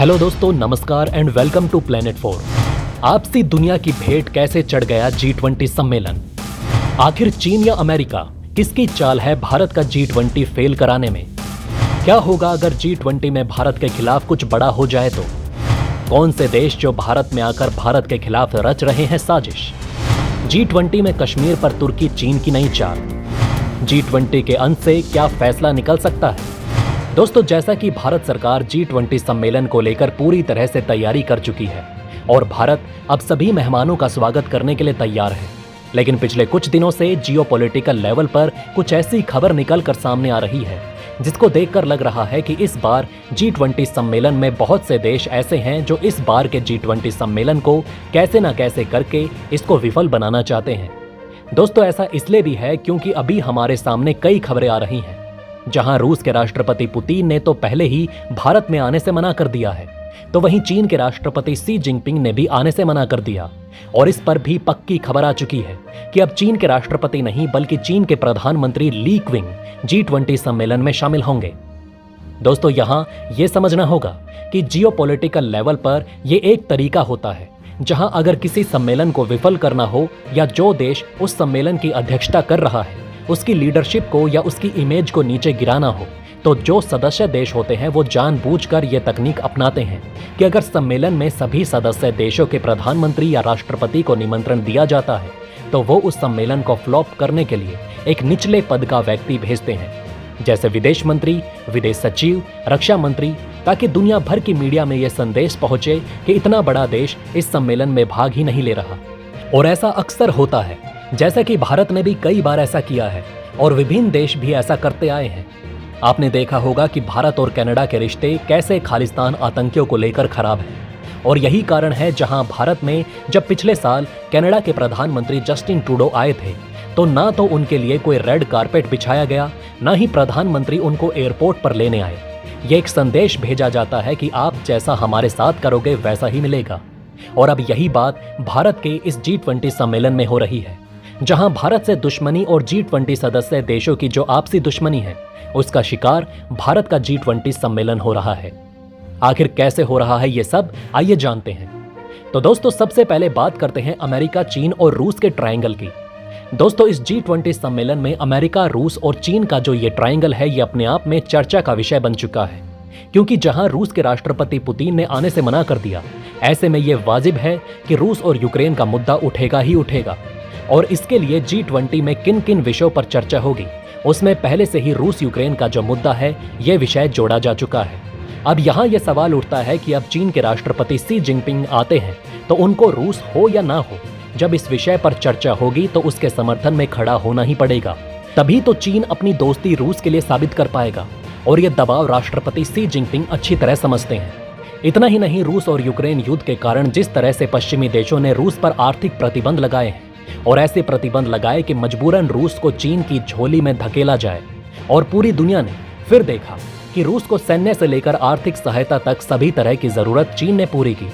Hello दोस्तों, नमस्कार and welcome to planet 4। आपसी दुनिया की भेंट कैसे चढ़ गया G20 सम्मेलन। आखिर चीन या अमेरिका, किसकी चाल है भारत का G20 फेल कराने में। क्या होगा अगर G20 में भारत के खिलाफ कुछ बड़ा हो जाए तो। कौन से देश जो भारत में आकर भारत के खिलाफ रच रहे हैं साजिश। G20 में कश्मीर पर तुर्की चीन की नई चाल। G20 के अंत से क्या फैसला निकल सकता है। दोस्तों, जैसा कि भारत सरकार G20 सम्मेलन को लेकर पूरी तरह से तैयारी कर चुकी है और भारत अब सभी मेहमानों का स्वागत करने के लिए तैयार है, लेकिन पिछले कुछ दिनों से जियोपॉलिटिकल लेवल पर कुछ ऐसी खबर निकल कर सामने आ रही है जिसको देखकर लग रहा है कि इस बार G20 सम्मेलन में बहुत से देश ऐसे हैं जो इस बार के G20 सम्मेलन को कैसे न कैसे करके इसको विफल बनाना चाहते हैं। दोस्तों, ऐसा इसलिए भी है क्योंकि अभी हमारे सामने कई खबरें आ रही हैं जहां रूस के राष्ट्रपति पुतिन ने तो पहले ही भारत में आने से मना कर दिया है, तो वहीं चीन के राष्ट्रपति शी जिनपिंग ने भी आने से मना कर दिया। और इस पर भी पक्की खबर आ चुकी है कि अब चीन के राष्ट्रपति नहीं बल्कि चीन के प्रधानमंत्री ली क्विंग G20 सम्मेलन में शामिल होंगे। दोस्तों, यहां यह समझना होगा कि जियोपॉलिटिकल लेवल पर यह एक तरीका होता है जहां अगर किसी सम्मेलन को विफल करना हो या जो देश उस सम्मेलन की अध्यक्षता कर रहा है उसकी लीडरशिप को या उसकी इमेज को नीचे गिराना हो, तो जो सदस्य देश होते हैं वो जानबूझकर ये तकनीक अपनाते हैं कि अगर सम्मेलन में सभी सदस्य देशों के प्रधानमंत्री या राष्ट्रपति को निमंत्रण दिया जाता है तो वो उस सम्मेलन को फ्लॉप करने के लिए एक निचले पद का व्यक्ति भेजते हैं, जैसे विदेश मंत्री, विदेश सचिव, रक्षा मंत्री, ताकि दुनिया भर की मीडिया में यह संदेश पहुंचे कि इतना बड़ा देश इस सम्मेलन में भाग ही नहीं ले रहा। और ऐसा अक्सर होता है, जैसा कि भारत ने भी कई बार ऐसा किया है और विभिन्न देश भी ऐसा करते आए हैं। आपने देखा होगा कि भारत और कनाडा के रिश्ते कैसे खालिस्तान आतंकियों को लेकर खराब हैं, और यही कारण है जहां भारत में जब पिछले साल कनाडा के प्रधानमंत्री जस्टिन ट्रूडो आए थे तो ना तो उनके लिए कोई रेड कारपेट बिछाया गया, ना ही प्रधानमंत्री उनको एयरपोर्ट पर लेने आए। ये एक संदेश भेजा जाता है कि आप जैसा हमारे साथ करोगे वैसा ही मिलेगा। और अब यही बात भारत के इस G20 सम्मेलन में हो रही है, जहां भारत से दुश्मनी और G20 सदस्य देशों की जो आपसी दुश्मनी है उसका शिकार भारत का G20 सम्मेलन हो रहा है। आखिर कैसे हो रहा है ये सब, आइए जानते हैं। तो दोस्तों, सबसे पहले बात करते हैं अमेरिका, चीन और रूस के ट्रायंगल की। दोस्तों, इस G20 सम्मेलन में अमेरिका, रूस और चीन का जो ये ट्रायंगल है ये अपने आप में चर्चा का विषय बन चुका है, क्योंकि जहां रूस के राष्ट्रपति पुतिन ने आने से मना कर दिया, ऐसे में ये वाजिब है कि रूस और यूक्रेन का मुद्दा उठेगा ही उठेगा। और इसके लिए G20 में किन किन विषयों पर चर्चा होगी उसमें पहले से ही रूस यूक्रेन का जो मुद्दा है ये विषय जोड़ा जा चुका है। अब यहाँ ये सवाल उठता है कि अब चीन के राष्ट्रपति शी जिनपिंग आते हैं तो उनको रूस हो या ना हो, जब इस विषय पर चर्चा होगी तो उसके समर्थन में खड़ा होना ही पड़ेगा। तभी तो चीन अपनी दोस्ती रूस के लिए साबित कर पाएगा, और ये दबाव राष्ट्रपति शी जिनपिंग अच्छी तरह समझते हैं। इतना ही नहीं, रूस और यूक्रेन युद्ध के कारण जिस तरह से पश्चिमी देशों ने रूस पर आर्थिक प्रतिबंध लगाए हैं और ऐसे प्रतिबंध लगाए कि मजबूरन रूस को चीन की झोली में धकेला जाए, और पूरी दुनिया ने फिर देखा कि रूस को सैन्य से लेकर आर्थिक सहायता तक सभी तरह की जरूरत चीन ने पूरी की।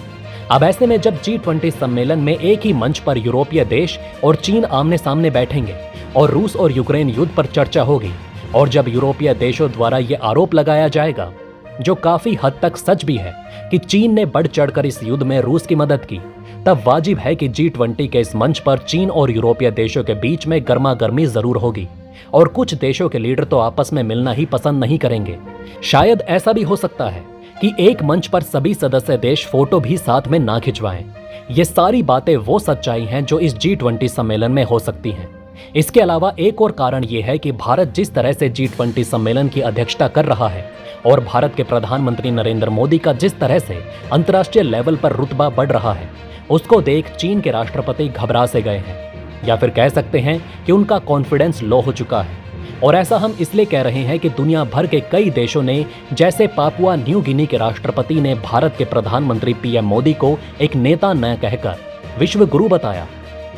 अब ऐसे में जब G20 सम्मेलन में एक ही मंच पर यूरोपीय देश और चीन आमने सामने बैठेंगे और रूस और यूक्रेन युद्ध पर चर्चा होगी, और जब यूरोपीय देशों द्वारा ये आरोप लगाया जाएगा, जो काफी हद तक सच भी है, कि चीन ने बढ़ चढ़कर इस युद्ध में रूस की मदद की, तब वाजिब है कि G20 के इस मंच पर चीन और यूरोपीय देशों के बीच में गर्मा गर्मी जरूर होगी, और कुछ देशों के लीडर तो आपस में मिलना ही पसंद नहीं करेंगे। शायद ऐसा भी हो सकता है कि एक मंच पर सभी सदस्य देश फोटो भी साथ में ना खिंचवाएं। ये सारी बातें वो सच्चाई हैं जो इस G20 सम्मेलन में हो सकती हैं। इसके अलावा एक और कारण ये है कि भारत जिस तरह से G20 सम्मेलन की अध्यक्षता कर रहा है और भारत के प्रधानमंत्री नरेंद्र मोदी का जिस तरह से अंतर्राष्ट्रीय लेवल पर रुतबा बढ़ रहा है, उसको देख चीन के राष्ट्रपति घबरा से गए हैं, या फिर कह सकते हैं कि उनका कॉन्फिडेंस लो हो चुका है। और ऐसा हम इसलिए कह रहे हैं कि दुनिया भर के कई देशों ने, जैसे पापुआ न्यू गिनी के राष्ट्रपति ने भारत के प्रधानमंत्री PM मोदी को एक नेता न कहकर विश्व गुरु बताया।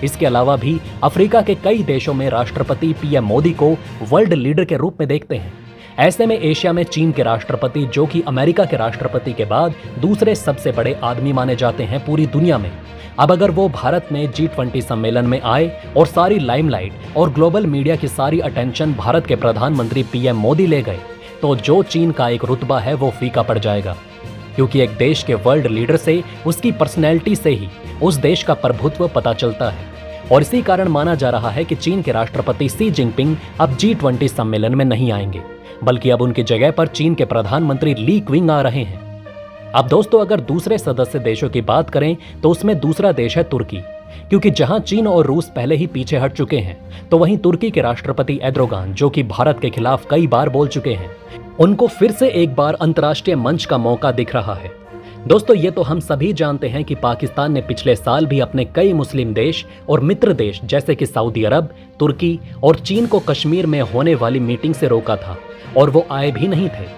इसके अलावा भी अफ्रीका के कई देशों में राष्ट्रपति PM मोदी को वर्ल्ड लीडर के रूप में देखते हैं। ऐसे में एशिया में चीन के राष्ट्रपति, जो कि अमेरिका के राष्ट्रपति के बाद दूसरे सबसे बड़े आदमी माने जाते हैं पूरी दुनिया में, अब अगर वो भारत में G20 सम्मेलन में आए और सारी लाइमलाइट और ग्लोबल मीडिया की सारी अटेंशन भारत के प्रधानमंत्री PM मोदी ले गए, तो जो चीन का एक रुतबा है वो फीका पड़ जाएगा। क्योंकि एक देश के वर्ल्ड लीडर से, उसकी पर्सनैलिटी से ही उस देश का प्रभुत्व पता चलता है। और इसी कारण माना जा रहा है कि चीन के राष्ट्रपति शी जिनपिंग अब G20 सम्मेलन में नहीं आएंगे, बल्कि अब उनकी जगह पर चीन के प्रधानमंत्री ली क्विंग आ रहे हैं। अब दोस्तों, अगर दूसरे सदस्य देशों की बात करें तो उसमें दूसरा देश है तुर्की, क्योंकि जहां चीन और रूस पहले ही पीछे हट चुके हैं, तो वहीं तुर्की के राष्ट्रपति एर्दोगान, जो कि भारत के खिलाफ कई बार बोल चुके हैं, उनको फिर से एक बार अंतर्राष्ट्रीय मंच का मौका दिख रहा है। दोस्तों, ये तो हम सभी जानते हैं कि पाकिस्तान ने पिछले साल भी अपने कई मुस्लिम देश और मित्र देश जैसे कि सऊदी अरब, तुर्की और चीन को कश्मीर में होने वाली मीटिंग से रोका था, और वो आए भी नहीं थे।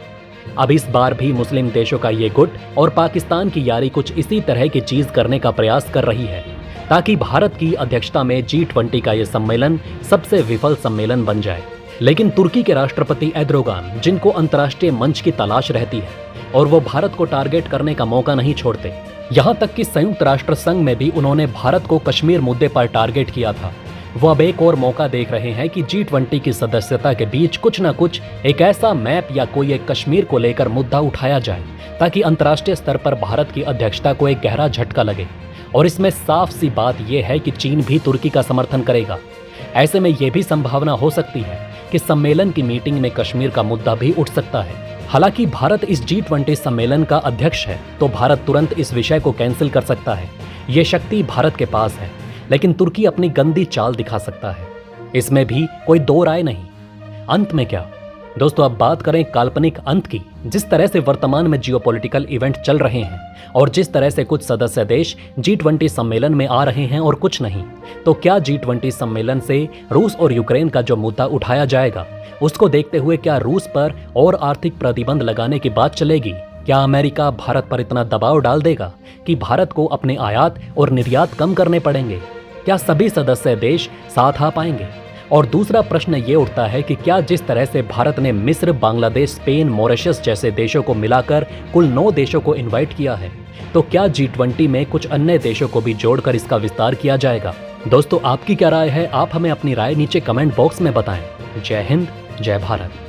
अब इस बार भी मुस्लिम देशों का ये गुट और पाकिस्तान की यारी कुछ इसी तरह की चीज करने का प्रयास कर रही है, ताकि भारत की अध्यक्षता में G20 का ये सम्मेलन सबसे विफल सम्मेलन बन जाए। लेकिन तुर्की के राष्ट्रपति एर्दोगान, जिनको अंतर्राष्ट्रीय मंच की तलाश रहती है, और वो भारत को टारगेट करने का मौका नहीं छोड़ते। यहाँ तक कि संयुक्त राष्ट्र संघ में भी उन्होंने भारत को कश्मीर मुद्दे पर टारगेट किया था। वो अब एक और मौका देख रहे हैं कि G20 की सदस्यता के बीच कुछ न कुछ एक ऐसा मैप या कोई एक कश्मीर को लेकर मुद्दा उठाया जाए, ताकि अंतर्राष्ट्रीय स्तर पर भारत की अध्यक्षता को एक गहरा झटका लगे। और इसमें साफ सी बात यह है कि चीन भी तुर्की का समर्थन करेगा। ऐसे में यह भी संभावना हो सकती है कि सम्मेलन की मीटिंग में कश्मीर का मुद्दा भी उठ सकता है। हालांकि भारत इस G20 सम्मेलन का अध्यक्ष है, तो भारत तुरंत इस विषय को कैंसिल कर सकता है। ये शक्ति भारत के पास है, लेकिन तुर्की अपनी गंदी चाल दिखा सकता है, इसमें भी कोई दो राय नहीं। अंत में क्या दोस्तों, अब बात करें काल्पनिक अंत की। जिस तरह से वर्तमान में जियोपॉलिटिकल इवेंट चल रहे हैं और जिस तरह से कुछ सदस्य देश G20 सम्मेलन में आ रहे हैं और कुछ नहीं, तो क्या G20 सम्मेलन से रूस और यूक्रेन का जो मुद्दा उठाया जाएगा, उसको देखते हुए क्या रूस पर और आर्थिक प्रतिबंध लगाने की बात चलेगी? क्या अमेरिका भारत पर इतना दबाव डाल देगा कि भारत को अपने आयात और निर्यात कम करने पड़ेंगे? क्या सभी सदस्य देश साथ आ पाएंगे? और दूसरा प्रश्न ये उठता है कि क्या जिस तरह से भारत ने मिस्र, बांग्लादेश, स्पेन, मॉरिशस जैसे देशों को मिलाकर कुल 9 देशों को इनवाइट किया है, तो क्या G20 में कुछ अन्य देशों को भी जोड़कर इसका विस्तार किया जाएगा? दोस्तों, आपकी क्या राय है? आप हमें अपनी राय नीचे कमेंट बॉक्स में बताएं। जय हिंद, जय भारत।